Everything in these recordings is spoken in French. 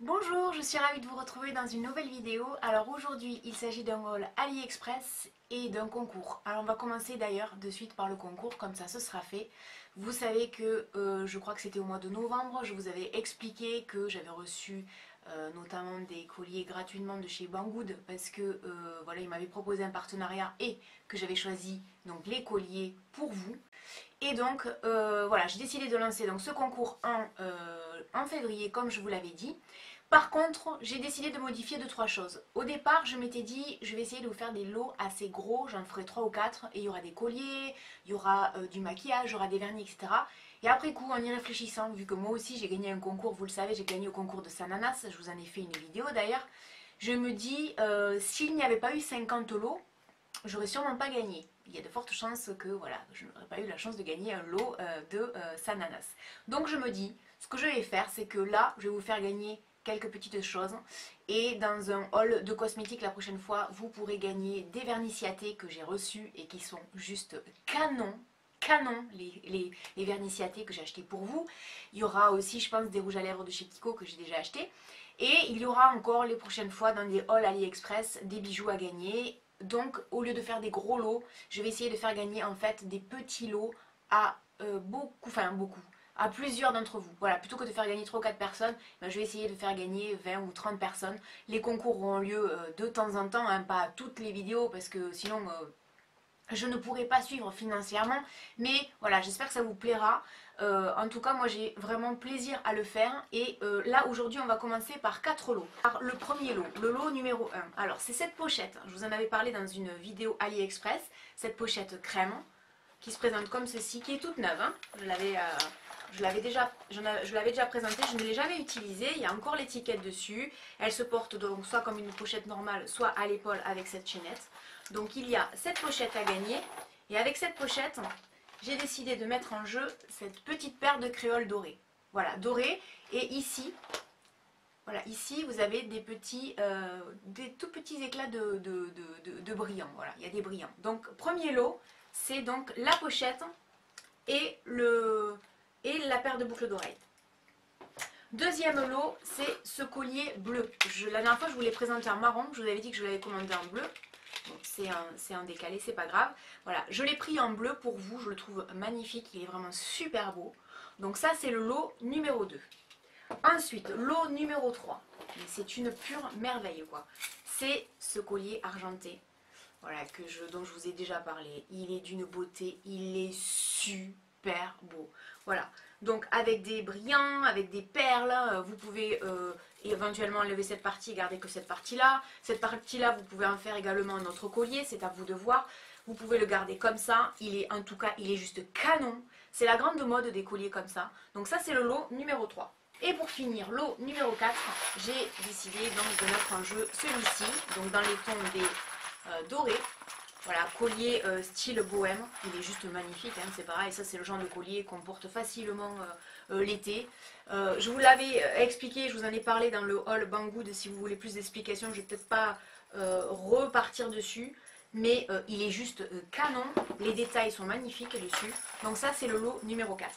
Bonjour, je suis ravie de vous retrouver dans une nouvelle vidéo. Alors aujourd'hui, il s'agit d'un haul AliExpress et d'un concours. Alors on va commencer d'ailleurs de suite par le concours, comme ça ce sera fait. Vous savez que je crois que c'était au mois de novembre, je vous avais expliqué que j'avais reçu notamment des colliers gratuitement de chez Banggood parce que voilà, ils m'avaient proposé un partenariat et que j'avais choisi donc les colliers pour vous. Et donc voilà, j'ai décidé de lancer donc, ce concours en février comme je vous l'avais dit. Par contre, j'ai décidé de modifier deux trois choses. Au départ, je m'étais dit, je vais essayer de vous faire des lots assez gros, j'en ferai 3 ou 4, et il y aura des colliers, il y aura du maquillage, il y aura des vernis, etc. Et après coup, en y réfléchissant, vu que moi aussi j'ai gagné un concours, vous le savez, j'ai gagné au concours de Sananas, je vous en ai fait une vidéo d'ailleurs, je me dis, s'il n'y avait pas eu 50 lots, j'aurais sûrement pas gagné. Il y a de fortes chances que voilà, je n'aurais pas eu la chance de gagner un lot de Sananas. Donc je me dis, ce que je vais faire, c'est que là, je vais vous faire gagner quelques petites choses. Et dans un haul de cosmétiques la prochaine fois, vous pourrez gagner des vernis Ciaté que j'ai reçus et qui sont juste canons. Canon les vernis Ciaté que j'ai achetés pour vous. Il y aura aussi, je pense, des rouges à lèvres de chez Kiko que j'ai déjà acheté. Et il y aura encore les prochaines fois dans des hauls AliExpress des bijoux à gagner. Donc au lieu de faire des gros lots, je vais essayer de faire gagner en fait des petits lots à beaucoup, à plusieurs d'entre vous. Voilà, plutôt que de faire gagner 3 ou 4 personnes, ben, je vais essayer de faire gagner 20 ou 30 personnes. Les concours auront lieu de temps en temps, hein, pas à toutes les vidéos parce que sinon je ne pourrai pas suivre financièrement. Mais voilà, j'espère que ça vous plaira. En tout cas, moi j'ai vraiment plaisir à le faire. Et là, aujourd'hui, on va commencer par 4 lots. Alors, le premier lot, le lot numéro 1. Alors, c'est cette pochette. Je vous en avais parlé dans une vidéo AliExpress. Cette pochette crème qui se présente comme ceci, qui est toute neuve. Hein. Je l'avais déjà présentée, je ne l'ai jamais utilisée. Il y a encore l'étiquette dessus. Elle se porte donc soit comme une pochette normale, soit à l'épaule avec cette chaînette. Donc il y a cette pochette à gagner. Et avec cette pochette, j'ai décidé de mettre en jeu cette petite paire de créoles dorées. Voilà, dorées. Et ici, voilà, ici vous avez des tout petits éclats de brillants. Voilà, il y a des brillants. Donc premier lot, c'est donc la pochette et la paire de boucles d'oreilles. Deuxième lot, c'est ce collier bleu. La dernière fois, je vous l'ai présenté en marron. Je vous avais dit que je l'avais commandé en bleu. Bon, c'est un décalé, c'est pas grave. Voilà, je l'ai pris en bleu pour vous. Je le trouve magnifique. Il est vraiment super beau. Donc ça, c'est le lot numéro 2. Ensuite, lot numéro 3. C'est une pure merveille, quoi. C'est ce collier argenté. Voilà, dont je vous ai déjà parlé. Il est d'une beauté. Il est super beau. Voilà. Donc avec des brillants, avec des perles, vous pouvez éventuellement enlever cette partie et garder que cette partie-là. Cette partie-là, vous pouvez en faire également un autre collier, c'est à vous de voir. Vous pouvez le garder comme ça, en tout cas, il est juste canon. C'est la grande mode des colliers comme ça. Donc ça, c'est le lot numéro 3. Et pour finir, lot numéro 4, j'ai décidé donc de mettre en jeu celui-ci, donc dans les tons des dorés. Voilà, collier style bohème, il est juste magnifique, hein, c'est pareil, ça c'est le genre de collier qu'on porte facilement l'été. Je vous l'avais expliqué, je vous en ai parlé dans le haul Banggood, si vous voulez plus d'explications, je ne vais peut-être pas repartir dessus, mais il est juste canon, les détails sont magnifiques dessus, donc ça c'est le lot numéro 4.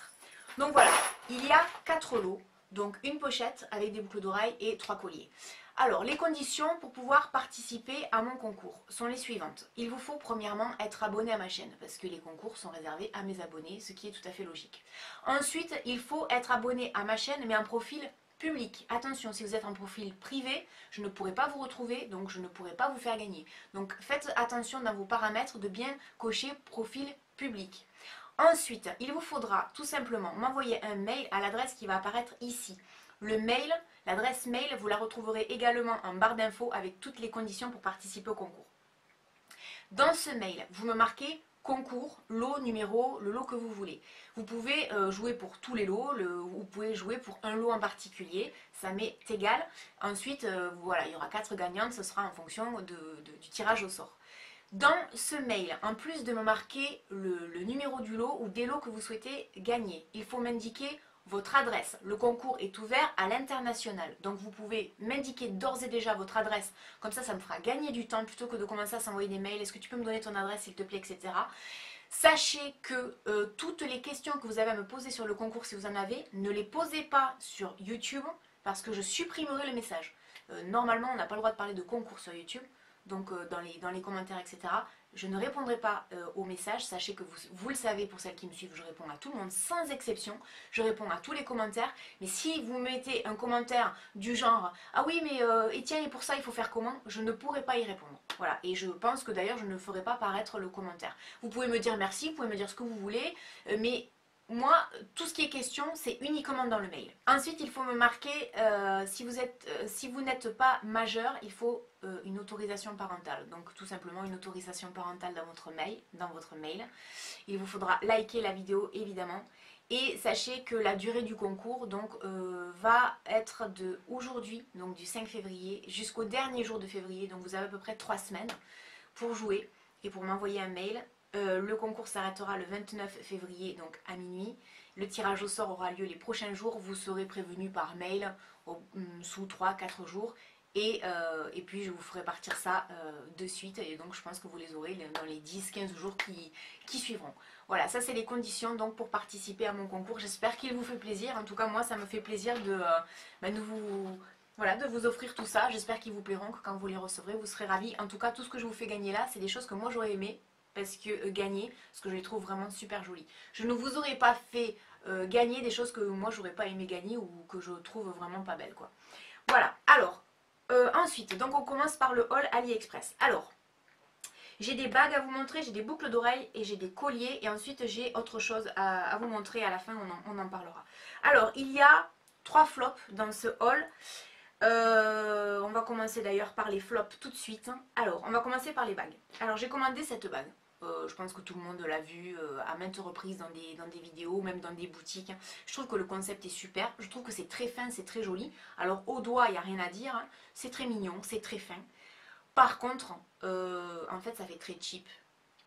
Donc voilà, il y a 4 lots, donc une pochette avec des boucles d'oreilles et 3 colliers. Alors, les conditions pour pouvoir participer à mon concours sont les suivantes. Il vous faut premièrement être abonné à ma chaîne, parce que les concours sont réservés à mes abonnés, ce qui est tout à fait logique. Ensuite, il faut être abonné à ma chaîne, mais en profil public. Attention, si vous êtes en profil privé, je ne pourrai pas vous retrouver, donc je ne pourrai pas vous faire gagner. Donc faites attention dans vos paramètres de bien cocher profil public. Ensuite, il vous faudra tout simplement m'envoyer un mail à l'adresse qui va apparaître ici. Le mail, l'adresse mail, vous la retrouverez également en barre d'infos avec toutes les conditions pour participer au concours. Dans ce mail, vous me marquez concours, lot, numéro, le lot que vous voulez. Vous pouvez jouer pour tous les lots, vous pouvez jouer pour un lot en particulier, ça m'est égal. Ensuite, voilà, il y aura 4 gagnantes, ce sera en fonction du tirage au sort. Dans ce mail, en plus de me marquer le numéro du lot ou des lots que vous souhaitez gagner, il faut m'indiquer votre adresse. Le concours est ouvert à l'international, donc vous pouvez m'indiquer d'ores et déjà votre adresse, comme ça me fera gagner du temps plutôt que de commencer à s'envoyer des mails, est-ce que tu peux me donner ton adresse s'il te plaît, etc. Sachez que toutes les questions que vous avez à me poser sur le concours, si vous en avez, ne les posez pas sur YouTube, parce que je supprimerai le message. Normalement, on n'a pas le droit de parler de concours sur YouTube, donc dans les commentaires, etc. Je ne répondrai pas aux messages. Sachez que vous le savez, pour celles qui me suivent, je réponds à tout le monde sans exception. Je réponds à tous les commentaires. Mais si vous mettez un commentaire du genre « Ah oui, mais et tiens, et pour ça, il faut faire comment ?» Je ne pourrai pas y répondre. Voilà. Et je pense que d'ailleurs, je ne ferai pas paraître le commentaire. Vous pouvez me dire merci, vous pouvez me dire ce que vous voulez, mais moi, tout ce qui est question, c'est uniquement dans le mail. Ensuite, il faut me marquer, si vous n'êtes pas majeur, il faut une autorisation parentale. Donc tout simplement une autorisation parentale dans votre mail. Il vous faudra liker la vidéo, évidemment. Et sachez que la durée du concours donc, va être de aujourd'hui, donc du 5 février, jusqu'au dernier jour de février. Donc vous avez à peu près 3 semaines pour jouer et pour m'envoyer un mail. Le concours s'arrêtera le 29 février, donc à minuit. Le tirage au sort aura lieu les prochains jours. Vous serez prévenu par mail sous 3-4 jours. Et puis je vous ferai partir ça de suite. Et donc je pense que vous les aurez dans les 10-15 jours qui suivront. Voilà, ça c'est les conditions donc, pour participer à mon concours. J'espère qu'il vous fait plaisir. En tout cas, moi ça me fait plaisir de vous offrir tout ça. J'espère qu'ils vous plairont, que quand vous les recevrez, vous serez ravis. En tout cas, tout ce que je vous fais gagner là, c'est des choses que moi j'aurais aimé. Parce que parce que je les trouve vraiment super jolies. Je ne vous aurais pas fait gagner des choses que moi j'aurais pas aimé gagner ou que je trouve vraiment pas belles quoi. Voilà, alors, ensuite, donc on commence par le haul AliExpress. Alors, j'ai des bagues à vous montrer, j'ai des boucles d'oreilles et j'ai des colliers. Et ensuite j'ai autre chose à vous montrer, à la fin on en parlera. Alors, il y a 3 flops dans ce haul. On va commencer d'ailleurs par les flops tout de suite. Alors, on va commencer par les bagues. Alors, j'ai commandé cette bague. Je pense que tout le monde l'a vu à maintes reprises dans des vidéos, même dans des boutiques. Je trouve que le concept est super. Je trouve que c'est très fin, c'est très joli. Alors au doigt, il n'y a rien à dire. Hein. C'est très mignon, c'est très fin. Par contre, en fait, ça fait très cheap.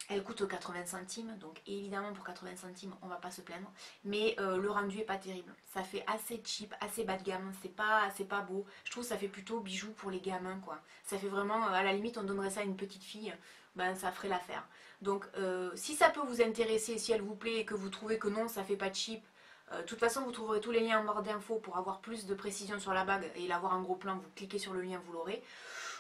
Elle coûte 80 centimes, donc évidemment pour 80 centimes, on va pas se plaindre. Mais le rendu est pas terrible. Ça fait assez cheap, assez bas de gamme. C'est pas beau. Je trouve que ça fait plutôt bijou pour les gamins, quoi. Ça fait vraiment, à la limite, on donnerait ça à une petite fille. Ben, ça ferait l'affaire. Donc si ça peut vous intéresser, si elle vous plaît et que vous trouvez que non, ça fait pas cheap, de toute façon vous trouverez tous les liens en barre d'infos pour avoir plus de précision sur la bague et l'avoir en gros plan, vous cliquez sur le lien, vous l'aurez.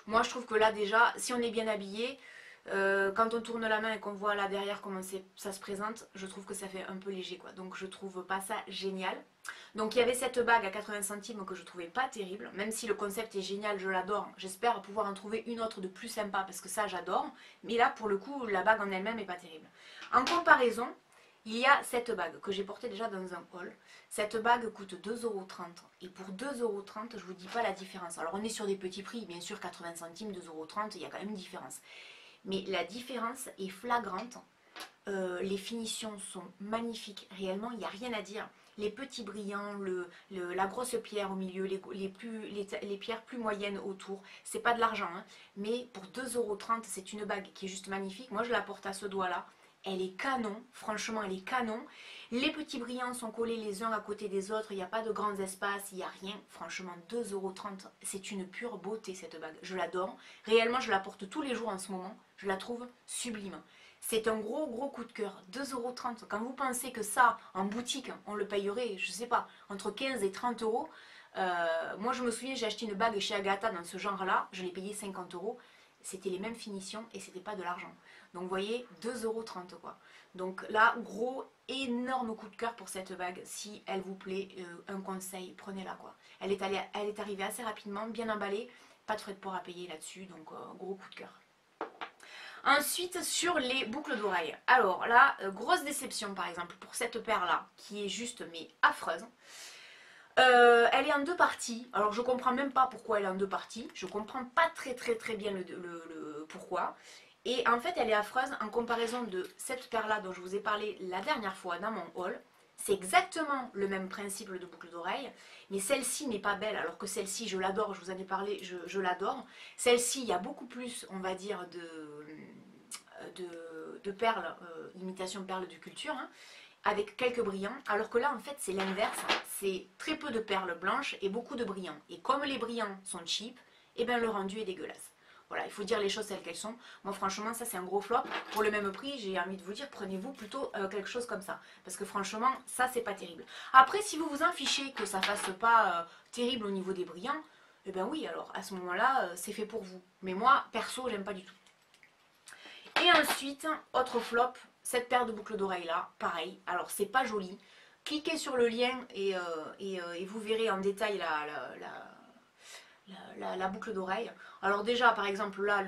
Moi je trouve que là déjà, si on est bien habillé, quand on tourne la main et qu'on voit là derrière comment ça se présente, je trouve que ça fait un peu léger quoi. Donc je trouve pas ça génial. Donc il y avait cette bague à 80 centimes que je trouvais pas terrible, même si le concept est génial, je l'adore. J'espère pouvoir en trouver une autre de plus sympa parce que ça j'adore. Mais là pour le coup la bague en elle-même est pas terrible. En comparaison, il y a cette bague que j'ai portée déjà dans un haul. Cette bague coûte 2,30 € et pour 2,30 € je vous dis pas la différence. Alors on est sur des petits prix, bien sûr 80 centimes, 2,30 €, il y a quand même une différence. Mais la différence est flagrante. Les finitions sont magnifiques, réellement il n'y a rien à dire. Les petits brillants, la grosse pierre au milieu, les pierres plus moyennes autour, c'est pas de l'argent, hein, mais pour 2,30 €, c'est une bague qui est juste magnifique. Moi je la porte à ce doigt là, elle est canon, franchement elle est canon. Les petits brillants sont collés les uns à côté des autres, il n'y a pas de grands espaces, il n'y a rien. Franchement 2,30 €, c'est une pure beauté cette bague, je l'adore. Réellement je la porte tous les jours en ce moment, je la trouve sublime. C'est un gros coup de cœur, 2,30 €. Quand vous pensez que ça, en boutique, on le payerait, je sais pas, entre 15 et 30 €. Moi je me souviens, j'ai acheté une bague chez Agatha dans ce genre-là, je l'ai payé 50 €. C'était les mêmes finitions et c'était pas de l'argent. Donc vous voyez, 2,30 € quoi. Donc là, gros, énorme coup de cœur pour cette bague. Si elle vous plaît, un conseil, prenez-la quoi. Elle est arrivée assez rapidement, bien emballée, pas de frais de port à payer là-dessus, donc gros coup de cœur. Ensuite, sur les boucles d'oreilles. Alors là, grosse déception par exemple pour cette paire-là, qui est juste mais affreuse. Elle est en 2 parties. Alors je comprends même pas pourquoi elle est en 2 parties. Je comprends pas très bien le pourquoi. Et en fait, elle est affreuse en comparaison de cette paire-là dont je vous ai parlé la dernière fois dans mon haul. C'est exactement le même principe de boucle d'oreille, mais celle-ci n'est pas belle, alors que celle-ci, je l'adore, je vous en ai parlé, je l'adore. Celle-ci, il y a beaucoup plus, on va dire, de perles, imitation perles de culture, hein, avec quelques brillants, alors que là, en fait, c'est l'inverse. C'est très peu de perles blanches et beaucoup de brillants. Et comme les brillants sont cheap, eh ben, le rendu est dégueulasse. Voilà, il faut dire les choses telles qu'elles sont. Moi franchement ça c'est un gros flop. Pour le même prix, j'ai envie de vous dire, prenez-vous plutôt quelque chose comme ça. Parce que franchement, ça c'est pas terrible. Après, si vous vous en fichez que ça fasse pas terrible au niveau des brillants, eh ben oui, alors à ce moment-là, c'est fait pour vous. Mais moi, perso, j'aime pas du tout. Et ensuite, autre flop, cette paire de boucles d'oreilles là, pareil. Alors c'est pas joli. Cliquez sur le lien et vous verrez en détail la boucle d'oreille. Alors déjà, par exemple, là,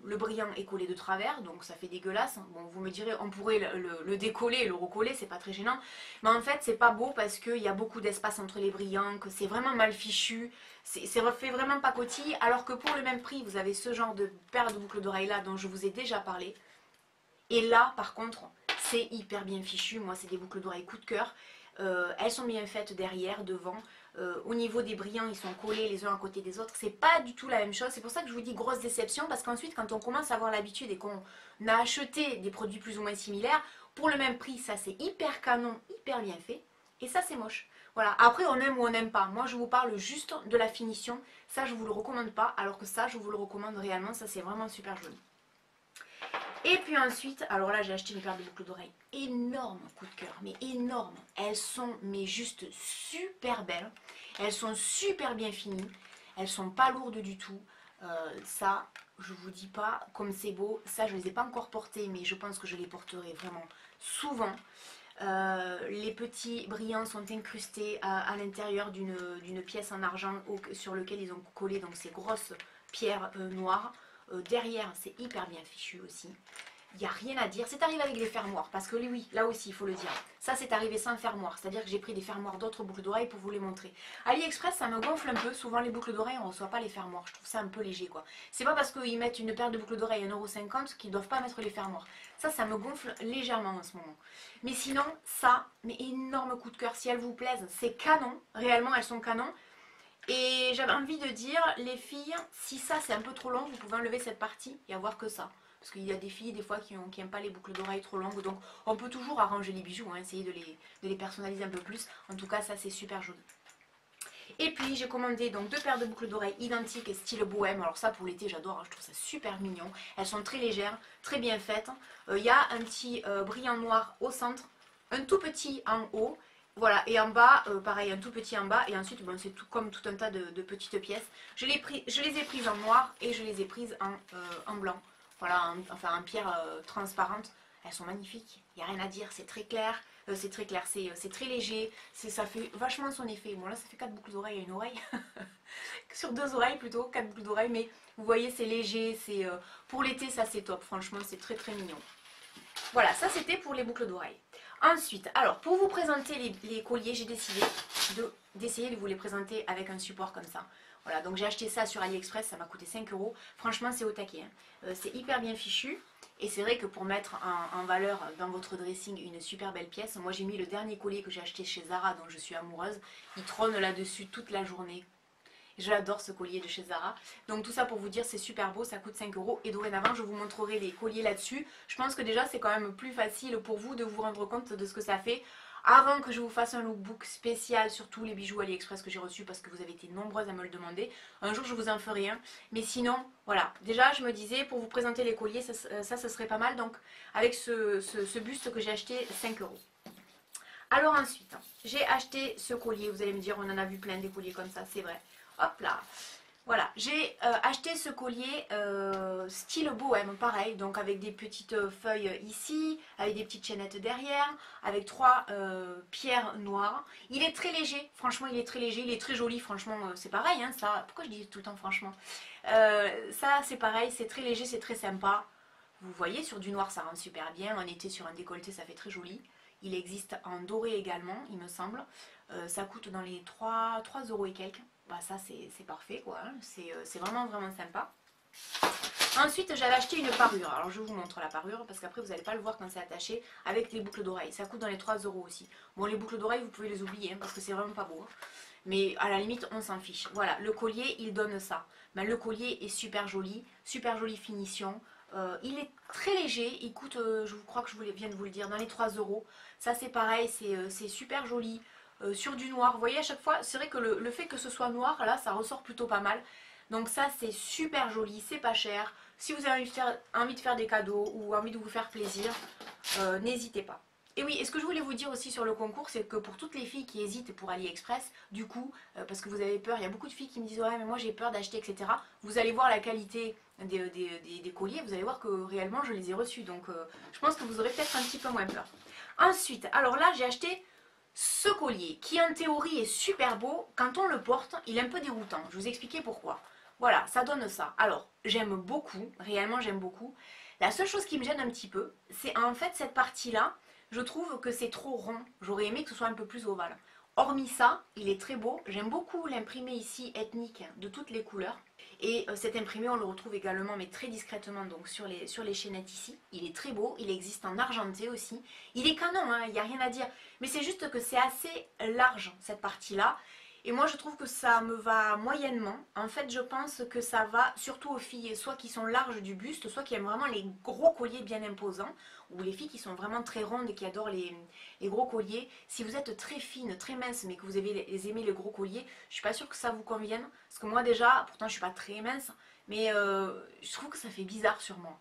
le brillant est collé de travers, donc ça fait dégueulasse. Bon, vous me direz, on pourrait le décoller et le recoller, c'est pas très gênant. Mais en fait, c'est pas beau parce qu'il y a beaucoup d'espace entre les brillants, que c'est vraiment mal fichu. C'est fait vraiment pacotille, alors que pour le même prix, vous avez ce genre de paire de boucles d'oreilles là dont je vous ai déjà parlé. Et là, par contre, c'est hyper bien fichu. Moi, c'est des boucles d'oreilles coup de cœur. Elles sont bien faites derrière, devant. Au niveau des brillants, ils sont collés les uns à côté des autres. C'est pas du tout la même chose. C'est pour ça que je vous dis grosse déception. Parce qu'ensuite, quand on commence à avoir l'habitude et qu'on a acheté des produits plus ou moins similaires, pour le même prix, ça c'est hyper canon, hyper bien fait. Et ça, c'est moche. Voilà. Après, on aime ou on n'aime pas. Moi, je vous parle juste de la finition. Ça, je vous le recommande pas. Alors que ça, je vous le recommande réellement. Ça, c'est vraiment super joli. Et puis ensuite, alors là j'ai acheté une paire de boucles d'oreilles. Énorme coup de cœur, mais énorme. Elles sont mais juste super belles. Elles sont super bien finies. Elles sont pas lourdes du tout. Ça, je vous dis pas comme c'est beau. Ça, je les ai pas encore portées, mais je pense que je les porterai vraiment souvent. Les petits brillants sont incrustés à l'intérieur d'une pièce en argent sur lequel ils ont collé donc ces grosses pierres noires. Derrière, c'est hyper bien fichu aussi. Il n'y a rien à dire. C'est arrivé avec les fermoirs, parce que oui, là aussi, il faut le dire. Ça, c'est arrivé sans fermoir. C'est-à-dire que j'ai pris des fermoirs d'autres boucles d'oreilles pour vous les montrer. AliExpress, ça me gonfle un peu. Souvent, les boucles d'oreilles, on ne reçoit pas les fermoirs. Je trouve ça un peu léger, quoi. C'est pas parce qu'ils mettent une paire de boucles d'oreilles à 1,50 € qu'ils ne doivent pas mettre les fermoirs. Ça me gonfle légèrement en ce moment. Mais sinon, ça, mais énorme coup de cœur. Si elles vous plaisent, c'est canon. Réellement, elles sont canon. Et j'avais envie de dire, les filles, si ça c'est un peu trop long, vous pouvez enlever cette partie et avoir que ça. Parce qu'il y a des filles des fois qui n'aiment pas les boucles d'oreilles trop longues, donc on peut toujours arranger les bijoux, hein, essayer de les personnaliser un peu plus. En tout cas, ça c'est super joli. Et puis j'ai commandé donc deux paires de boucles d'oreilles identiques style bohème. Alors ça pour l'été j'adore, hein, je trouve ça super mignon. Elles sont très légères, très bien faites. Il y a un petit brillant noir au centre, un tout petit en haut. Voilà, et en bas, pareil, un tout petit en bas, et ensuite, bon, c'est tout comme tout un tas de petites pièces. Je les ai prises en noir et je les ai prises en blanc. Voilà, enfin en pierre transparente. Elles sont magnifiques, il n'y a rien à dire, c'est très clair, c'est très léger, ça fait vachement son effet. Bon là, ça fait 4 boucles d'oreilles à une oreille, sur 2 oreilles plutôt, 4 boucles d'oreilles, mais vous voyez, c'est léger, pour l'été, ça c'est top, franchement, c'est très très mignon. Voilà, ça c'était pour les boucles d'oreilles. Ensuite, alors pour vous présenter les colliers, j'ai décidé d'essayer de vous les présenter avec un support comme ça. Voilà, donc j'ai acheté ça sur AliExpress, ça m'a coûté 5 €. Franchement, c'est au taquet. Hein. C'est hyper bien fichu. Et c'est vrai que pour mettre en valeur dans votre dressing une super belle pièce, moi j'ai mis le dernier collier que j'ai acheté chez Zara, dont je suis amoureuse. Il trône là-dessus toute la journée. J'adore ce collier de chez Zara. Donc tout ça pour vous dire, c'est super beau, ça coûte 5 €. Et dorénavant, je vous montrerai les colliers là-dessus. Je pense que déjà, c'est quand même plus facile pour vous de vous rendre compte de ce que ça fait. Avant que je vous fasse un lookbook spécial sur tous les bijoux AliExpress que j'ai reçus, parce que vous avez été nombreuses à me le demander. Un jour, je vous en ferai un. Mais sinon, voilà. Déjà, je me disais, pour vous présenter les colliers, ça serait pas mal. Donc, avec ce buste que j'ai acheté, 5 €. Alors ensuite, j'ai acheté ce collier. Vous allez me dire, on en a vu plein des colliers comme ça, c'est vrai. Hop là. Voilà, j'ai acheté ce collier style bohème, pareil, donc avec des petites feuilles ici, avec des petites chaînettes derrière, avec 3 pierres noires. Il est très léger, franchement il est très léger, il est très joli, franchement c'est pareil, hein, ça, pourquoi je dis tout le temps franchement ça c'est pareil, c'est très léger, c'est très sympa. Vous voyez, sur du noir ça rend super bien, en été sur un décolleté ça fait très joli. Il existe en doré également, il me semble. Ça coûte dans les 3 € et quelques. Bah ça c'est parfait quoi, hein. C'est vraiment vraiment sympa. Ensuite j'avais acheté une parure, alors je vous montre la parure parce qu'après vous n'allez pas le voir quand c'est attaché avec les boucles d'oreilles, ça coûte dans les 3 € aussi. Bon les boucles d'oreilles vous pouvez les oublier hein, parce que c'est vraiment pas beau, hein. Mais à la limite on s'en fiche. Voilà, le collier il donne ça. Ben, le collier est super jolie finition. Il est très léger, il coûte, je crois que je viens de vous le dire, dans les 3 €. Ça c'est pareil, c'est super joli. Sur du noir, vous voyez à chaque fois, c'est vrai que le fait que ce soit noir, là ça ressort plutôt pas mal. Donc ça c'est super joli, c'est pas cher. Si vous avez envie de faire des cadeaux ou envie de vous faire plaisir, n'hésitez pas. Et oui, et ce que je voulais vous dire aussi sur le concours, c'est que pour toutes les filles qui hésitent pour AliExpress, du coup, parce que vous avez peur, il y a beaucoup de filles qui me disent ouais mais moi j'ai peur d'acheter, etc. Vous allez voir la qualité des colliers, vous allez voir que réellement je les ai reçus, donc je pense que vous aurez peut-être un petit peu moins peur. Ensuite, alors là j'ai acheté ce collier qui en théorie est super beau, quand on le porte, il est un peu déroutant. Je vais vous expliquer pourquoi. Voilà, ça donne ça. Alors, j'aime beaucoup, réellement j'aime beaucoup. La seule chose qui me gêne un petit peu, c'est en fait cette partie-là, je trouve que c'est trop rond. J'aurais aimé que ce soit un peu plus ovale. Hormis ça, il est très beau. J'aime beaucoup l'imprimé ici ethnique de toutes les couleurs. Et cet imprimé, on le retrouve également, mais très discrètement, donc sur les chaînettes ici. Il est très beau, il existe en argenté aussi. Il est canon, hein, il n'y a rien à dire. Mais c'est juste que c'est assez large, cette partie-là. Et moi je trouve que ça me va moyennement. En fait je pense que ça va surtout aux filles soit qui sont larges du buste, soit qui aiment vraiment les gros colliers bien imposants, ou les filles qui sont vraiment très rondes et qui adorent les gros colliers. Si vous êtes très fine, très mince, mais que vous aimez les gros colliers, je suis pas sûre que ça vous convienne. Parce que moi déjà, pourtant je suis pas très mince, mais je trouve que ça fait bizarre sur moi.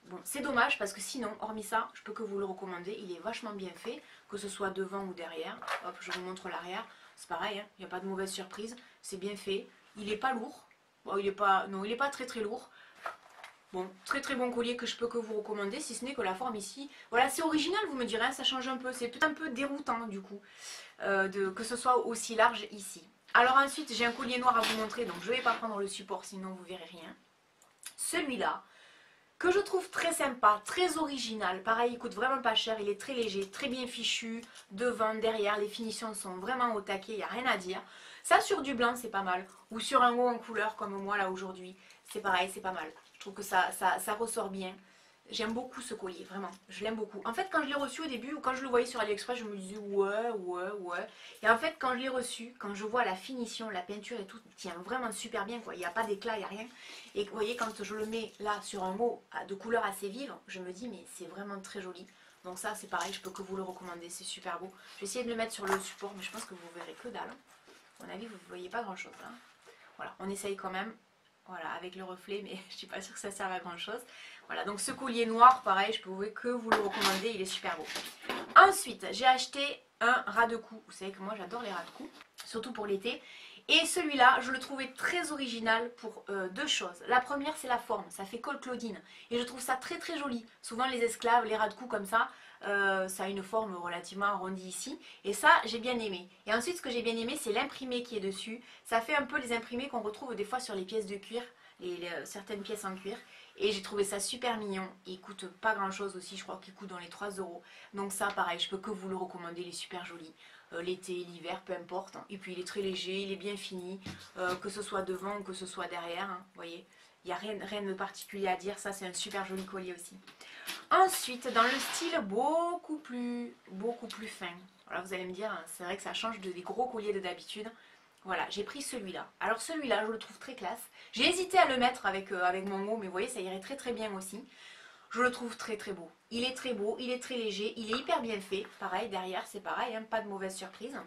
Bon, c'est dommage parce que sinon, hormis ça, je peux que vous le recommander. Il est vachement bien fait, que ce soit devant ou derrière. Hop, je vous montre l'arrière. C'est pareil, hein, il n'y a pas de mauvaise surprise. C'est bien fait. Il n'est pas lourd. Bon, il est pas très très lourd. Bon, très très bon collier que je peux que vous recommander, si ce n'est que la forme ici. Voilà, c'est original, vous me direz, hein, ça change un peu. C'est peut-être un peu déroutant du coup, que ce soit aussi large ici. Alors ensuite, j'ai un collier noir à vous montrer, donc je ne vais pas prendre le support, sinon vous verrez rien. Celui-là, que je trouve très sympa, très original. Pareil, il coûte vraiment pas cher, il est très léger, très bien fichu, devant, derrière, les finitions sont vraiment au taquet, il n'y a rien à dire. Ça sur du blanc c'est pas mal, ou sur un haut en couleur comme moi là aujourd'hui, c'est pareil, c'est pas mal. Je trouve que ça ressort bien. J'aime beaucoup ce collier, vraiment, je l'aime beaucoup. En fait quand je l'ai reçu au début, ou quand je le voyais sur AliExpress, je me disais ouais. Et en fait quand je l'ai reçu, quand je vois la finition, la peinture et tout, il tient vraiment super bien quoi, il n'y a pas d'éclat, il n'y a rien. Et vous voyez quand je le mets là sur un mot de couleur assez vive, je me dis mais c'est vraiment très joli. Donc ça c'est pareil, je peux que vous le recommander, c'est super beau. Je vais essayer de le mettre sur le support, mais je pense que vous verrez que dalle. À mon avis vous ne voyez pas grand chose là. Voilà, on essaye quand même. Voilà, avec le reflet, mais je suis pas sûre que ça serve à grand chose. Voilà, donc ce collier noir, pareil, je peux que vous le recommander, il est super beau. Ensuite, j'ai acheté un ras de cou. Vous savez que moi j'adore les ras de cou, surtout pour l'été. Et celui-là, je le trouvais très original pour deux choses. La première, c'est la forme, ça fait col Claudine. Et je trouve ça très très joli. Souvent les esclaves, les ras de cou comme ça a une forme relativement arrondie ici. Et ça, j'ai bien aimé. Et ensuite, ce que j'ai bien aimé, c'est l'imprimé qui est dessus. Ça fait un peu les imprimés qu'on retrouve des fois sur les pièces de cuir, certaines pièces en cuir. Et j'ai trouvé ça super mignon. Il coûte pas grand chose aussi, je crois qu'il coûte dans les 3 euros. Donc ça, pareil, je peux que vous le recommander, il est super joli. L'été, l'hiver, peu importe. Et puis il est très léger, il est bien fini, que ce soit devant ou que ce soit derrière. Hein, vous voyez, il n'y a rien de particulier à dire. Ça, c'est un super joli collier aussi. Ensuite, dans le style beaucoup plus fin. Voilà, vous allez me dire, c'est vrai que ça change des gros colliers de d'habitude. Voilà, j'ai pris celui-là. Alors celui-là, je le trouve très classe. J'ai hésité à le mettre avec mon mot, mais vous voyez, ça irait très très bien aussi. Je le trouve très très beau. Il est très beau, il est très léger, il est hyper bien fait. Pareil, derrière, c'est pareil, hein, pas de mauvaise surprise.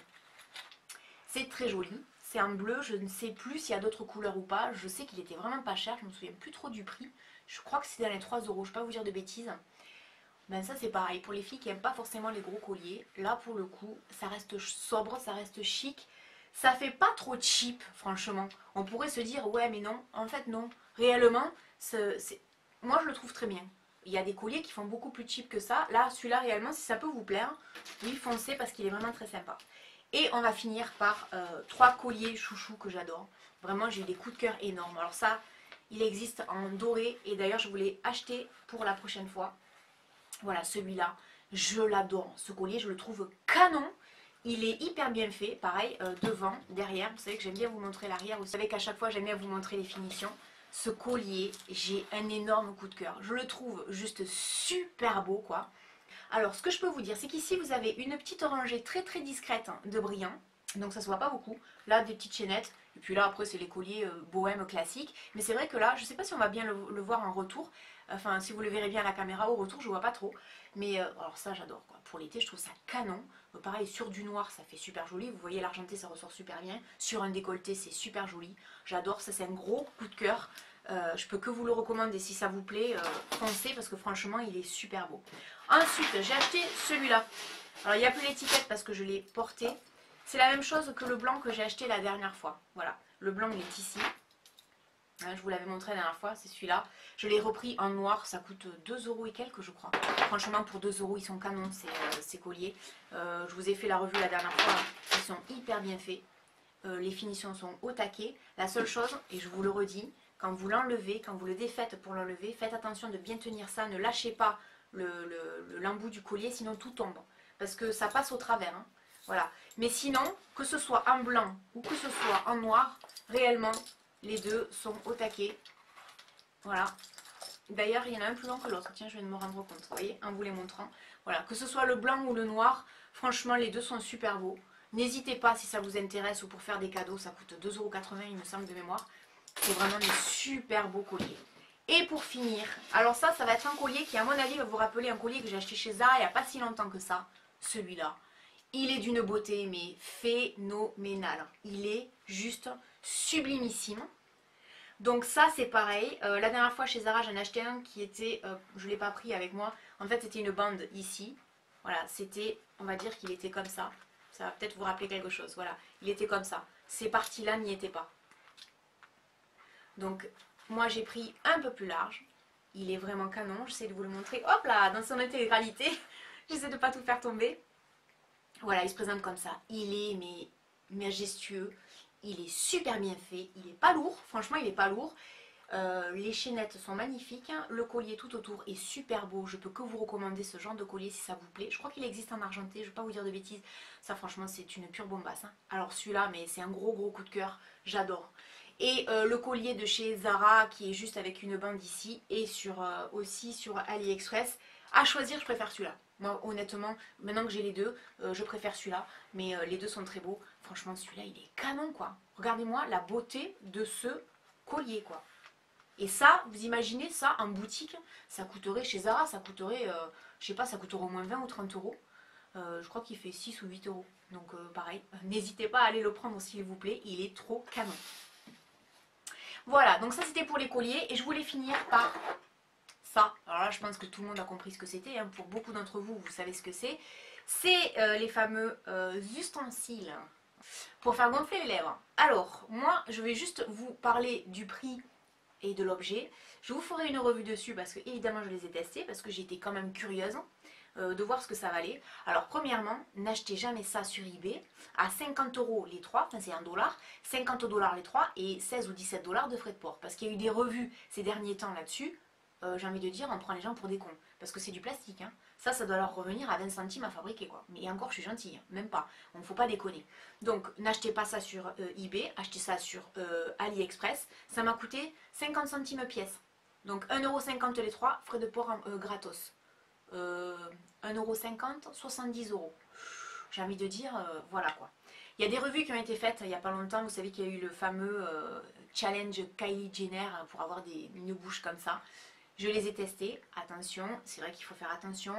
C'est très joli. C'est en bleu, je ne sais plus s'il y a d'autres couleurs ou pas. Je sais qu'il était vraiment pas cher, je me souviens plus trop du prix. Je crois que c'est dans les 3 euros, je ne vais pas vous dire de bêtises. Ben ça c'est pareil, pour les filles qui n'aiment pas forcément les gros colliers, là pour le coup, ça reste sobre, ça reste chic. Ça fait pas trop cheap, franchement. On pourrait se dire, ouais mais non, en fait non. Réellement, moi je le trouve très bien. Il y a des colliers qui font beaucoup plus cheap que ça. Là, celui-là réellement, si ça peut vous plaire, oui foncez parce qu'il est vraiment très sympa. Et on va finir par 3 colliers chouchous que j'adore. Vraiment, j'ai eu des coups de cœur énormes. Alors ça, il existe en doré et d'ailleurs je voulais acheter pour la prochaine fois. Voilà, celui-là, je l'adore. Ce collier, je le trouve canon. Il est hyper bien fait, pareil, devant, derrière. Vous savez que j'aime bien vous montrer l'arrière. Vous savez qu'à chaque fois, j'aime bien vous montrer les finitions. Ce collier, j'ai un énorme coup de cœur. Je le trouve juste super beau, quoi. Alors, ce que je peux vous dire, c'est qu'ici, vous avez une petite rangée très très discrète de brillants. Donc, ça se voit pas beaucoup. Là, des petites chaînettes. Et puis là après c'est les colliers bohème classiques. Mais c'est vrai que là, je sais pas si on va bien le voir en retour. Enfin si vous le verrez bien à la caméra au retour, je vois pas trop. Mais alors ça j'adore quoi. Pour l'été je trouve ça canon. Pareil sur du noir ça fait super joli. Vous voyez l'argenté ça ressort super bien. Sur un décolleté c'est super joli. J'adore, ça c'est un gros coup de cœur. Je peux que vous le recommander si ça vous plaît. Foncez parce que franchement il est super beau. Ensuite j'ai acheté celui-là. Alors il n'y a plus l'étiquette parce que je l'ai porté. C'est la même chose que le blanc que j'ai acheté la dernière fois. Voilà, le blanc il est ici. Je vous l'avais montré la dernière fois, c'est celui-là. Je l'ai repris en noir, ça coûte 2 euros et quelques je crois. Franchement pour 2 euros ils sont canons ces colliers. Je vous ai fait la revue la dernière fois, ils sont hyper bien faits. Les finitions sont au taquet. La seule chose, et je vous le redis, quand vous l'enlevez, quand vous le défaites pour l'enlever, faites attention de bien tenir ça, ne lâchez pas l'embout du collier, sinon tout tombe. Parce que ça passe au travers. Hein. Voilà. Mais sinon, que ce soit en blanc ou que ce soit en noir, réellement, les deux sont au taquet. Voilà. D'ailleurs, il y en a un plus long que l'autre. Tiens, je viens de me rendre compte. Vous voyez, en vous les montrant. Voilà. Que ce soit le blanc ou le noir, franchement, les deux sont super beaux. N'hésitez pas si ça vous intéresse ou pour faire des cadeaux, ça coûte 2,80 € il me semble de mémoire. C'est vraiment des super beaux colliers. Et pour finir, alors ça va être un collier qui à mon avis va vous rappeler un collier que j'ai acheté chez Zara il n'y a pas si longtemps que ça. Celui-là. Il est d'une beauté mais phénoménale. Il est juste sublimissime. Donc ça c'est pareil. La dernière fois chez Zara j'en ai acheté un qui était, je ne l'ai pas pris avec moi. En fait c'était une bande ici. Voilà, c'était, on va dire qu'il était comme ça. Ça va peut-être vous rappeler quelque chose. Voilà, il était comme ça. Ces parties-là n'y étaient pas. Donc, moi j'ai pris un peu plus large. Il est vraiment canon. J'essaie de vous le montrer. Hop là, dans son intégralité. J'essaie de ne pas tout faire tomber. Voilà, il se présente comme ça. Il est mais majestueux. Il est super bien fait. Il n'est pas lourd. Franchement, il n'est pas lourd. Les chaînettes sont magnifiques. Le collier tout autour est super beau. Je peux que vous recommander ce genre de collier si ça vous plaît. Je crois qu'il existe en argenté. Je ne vais pas vous dire de bêtises. Ça, franchement, c'est une pure bombasse. Hein. Alors celui-là, mais c'est un gros coup de cœur. J'adore. Et le collier de chez Zara qui est juste avec une bande ici. Et aussi sur AliExpress. À choisir, je préfère celui-là. Moi, honnêtement, maintenant que j'ai les deux, je préfère celui-là. Mais les deux sont très beaux. Franchement, celui-là, il est canon, quoi. Regardez-moi la beauté de ce collier, quoi. Et ça, vous imaginez ça en boutique, ça coûterait chez Zara, ça coûterait, je sais pas, ça coûterait au moins 20 ou 30 euros. Je crois qu'il fait 6 ou 8 euros. Donc pareil, n'hésitez pas à aller le prendre s'il vous plaît, il est trop canon. Voilà, donc ça c'était pour les colliers et je voulais finir par ça. Alors là, je pense que tout le monde a compris ce que c'était. Hein. Pour beaucoup d'entre vous, vous savez ce que c'est. C'est les fameux ustensiles pour faire gonfler les lèvres. Alors, moi, je vais juste vous parler du prix et de l'objet. Je vous ferai une revue dessus parce que évidemment je les ai testés parce que j'étais quand même curieuse de voir ce que ça valait. Alors premièrement, n'achetez jamais ça sur eBay à 50 € les 3, enfin c'est 1 $, 50 $ les 3 et 16 ou 17 $ de frais de port. Parce qu'il y a eu des revues ces derniers temps là-dessus, j'ai envie de dire on prend les gens pour des cons. Parce que c'est du plastique, hein. Ça doit leur revenir à 20 centimes à fabriquer quoi. Mais encore je suis gentille, hein. Même pas. Donc faut pas déconner. Donc n'achetez pas ça sur eBay, achetez ça sur AliExpress. Ça m'a coûté 50 centimes pièce. Donc 1,50 € les 3, frais de port gratos. 1,50 €, 70 €. J'ai envie de dire, voilà quoi. Il y a des revues qui ont été faites il n'y a pas longtemps. Vous savez qu'il y a eu le fameux challenge Kylie Jenner pour avoir une bouche comme ça. Je les ai testés, attention, c'est vrai qu'il faut faire attention.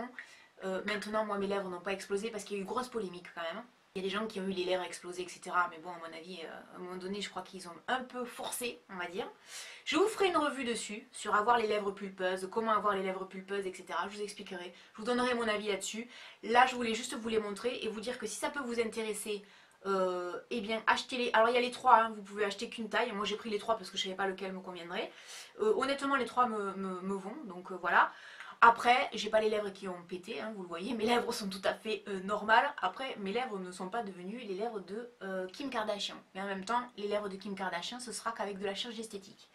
Maintenant, moi, mes lèvres n'ont pas explosé parce qu'il y a eu grosse polémique quand même. Il y a des gens qui ont eu les lèvres explosées, etc. Mais bon, à mon avis, à un moment donné, je crois qu'ils ont un peu forcé, on va dire. Je vous ferai une revue dessus, sur avoir les lèvres pulpeuses, comment avoir les lèvres pulpeuses, etc. Je vous expliquerai, je vous donnerai mon avis là-dessus. Là, je voulais juste vous les montrer et vous dire que si ça peut vous intéresser, eh bien achetez-les. Alors il y a les trois, hein, vous pouvez acheter qu'une taille. Moi j'ai pris les trois parce que je ne savais pas lequel me conviendrait. Honnêtement les trois me vont, donc voilà. Après j'ai pas les lèvres qui ont pété, hein, vous le voyez, mes lèvres sont tout à fait normales. Après mes lèvres ne sont pas devenues les lèvres de Kim Kardashian. Mais en même temps les lèvres de Kim Kardashian ce sera qu'avec de la chirurgie esthétique.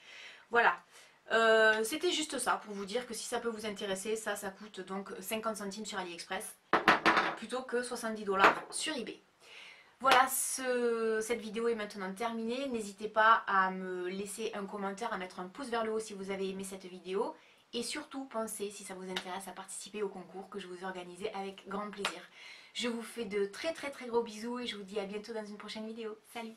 Voilà. C'était juste ça pour vous dire que si ça peut vous intéresser, ça coûte donc 50 centimes sur AliExpress plutôt que 70 $ sur eBay. Voilà, cette vidéo est maintenant terminée. N'hésitez pas à me laisser un commentaire, à mettre un pouce vers le haut si vous avez aimé cette vidéo. Et surtout, pensez, si ça vous intéresse, à participer au concours que je vous ai organisé avec grand plaisir. Je vous fais de très gros bisous et je vous dis à bientôt dans une prochaine vidéo. Salut!